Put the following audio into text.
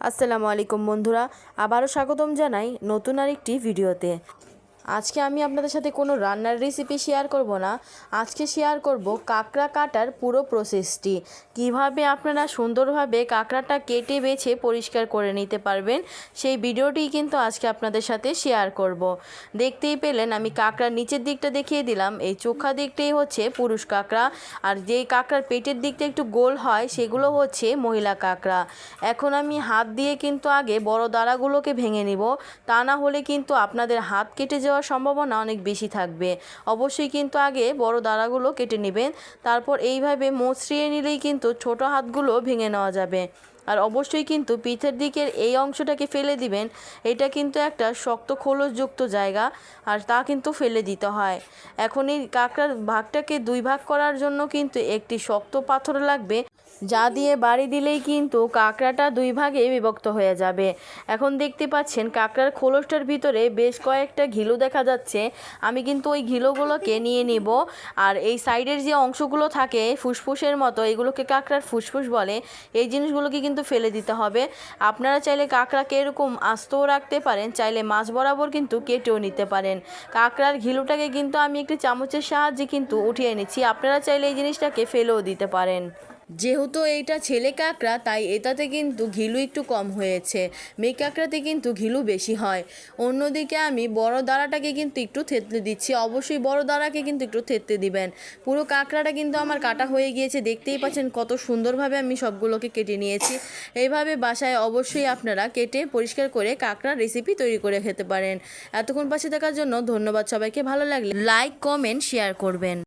আসসালামু আলাইকুম বন্ধুরা, আবারও স্বাগতম জানাই নতুন আরেকটি ভিডিওতে। আজকে আমি আপনাদের সাথে কোনো রান্নার রেসিপি শেয়ার করব না। আজকে শেয়ার করব কাঁকড়া কাটার পুরো প্রসেসটি, কিভাবে আপনারা সুন্দরভাবে কাঁকড়াটা কেটে বেছে পরিষ্কার করে নিতে পারবেন, সেই ভিডিওটি কিন্তু আজকে আপনাদের সাথে শেয়ার করব। দেখতেই পেলেন আমি কাঁকড়ার নিচের দিকটা দেখিয়ে দিলাম, এই চোখা দিকটাই হচ্ছে পুরুষ কাঁকড়া, আর যেই কাঁকড়ার পেটের দিকটা একটু গোল হয় সেগুলো হচ্ছে মহিলা কাঁকড়া। এখন আমি হাত দিয়ে কিন্তু আগে বড় দাঁড়াগুলোকে ভেঙে নিব, তা না হলে কিন্তু আপনাদের হাত কেটে যাওয়ার সম্ভাবনা অনেক বেশি থাকবে। অবশ্যই কিন্তু আগে বড় দাঁড়াগুলো কেটে নেবেন, তারপর এইভাবে মসৃণ নিলেই কিন্তু ছোট হাতগুলো ভেঙে নেওয়া যাবে। আর অবশ্যই কিন্তু পিঠের দিকের এই অংশটাকে ফেলে দিবেন, এটা কিন্তু একটা শক্ত খোলসযুক্ত জায়গা, আর তা কিন্তু ফেলে দিতে হয়। এখন এই কাঁকড়ার ভাগটাকে দুই ভাগ করার জন্য কিন্তু একটি শক্ত পাথর লাগবে, যা দিয়ে বাড়ি দিলেই কিন্তু কাঁকড়াটা দুই ভাগে বিভক্ত হয়ে যাবে। এখন দেখতে পাচ্ছেন কাঁকড়ার খোলসটার ভিতরে বেশ কয়েকটা ঘিলু দেখা যাচ্ছে। আমি কিন্তু ওই ঘিলুগুলোকে নিয়ে নিব, আর এই সাইডের যে অংশগুলো থাকে ফুসফুসের মতো, এগুলোকে কাঁকড়ার ফুসফুস বলে, এই জিনিসগুলোকে কিন্তু ফেলে দিতে হবে। আপনারা চাইলে কাঁকড়াকে এরকম আস্তও রাখতে পারেন, চাইলে মাছ বরাবর কিন্তু কেটেও নিতে পারেন। কাঁকড়ার ঘিলুটাকে কিন্তু আমি একটি চামচের সাহায্যে কিন্তু উঠিয়ে নিচ্ছি, আপনারা চাইলে এই জিনিসটাকে ফেলেও দিতে পারেন। যেহেতু এইটা ছেলে কাঁকড়া, তাই এটাতে কিন্তু ঘিলু একটু কম হয়েছে, মেয়ে কাঁকড়াতে কিন্তু ঘিলু বেশি হয়। অন্যদিকে আমি বড় দাঁড়াটাকে কিন্তু একটু থেতলে দিচ্ছি, অবশ্যই বড় দাঁড়াকে কিন্তু একটু থেতলে দিবেন। পুরো কাঁকড়াটা কিন্তু আমার কাটা হয়ে গিয়েছে, দেখতেই পাচ্ছেন কত সুন্দরভাবে আমি সবগুলোকে কেটে নিয়েছি। এইভাবে বাসায় অবশ্যই আপনারা কেটে পরিষ্কার করে কাঁকড়ার রেসিপি তৈরি করে খেতে পারেন। এতক্ষণ পাশে থাকার জন্য ধন্যবাদ সবাইকে। ভালো লাগলে লাইক, কমেন্ট, শেয়ার করবেন।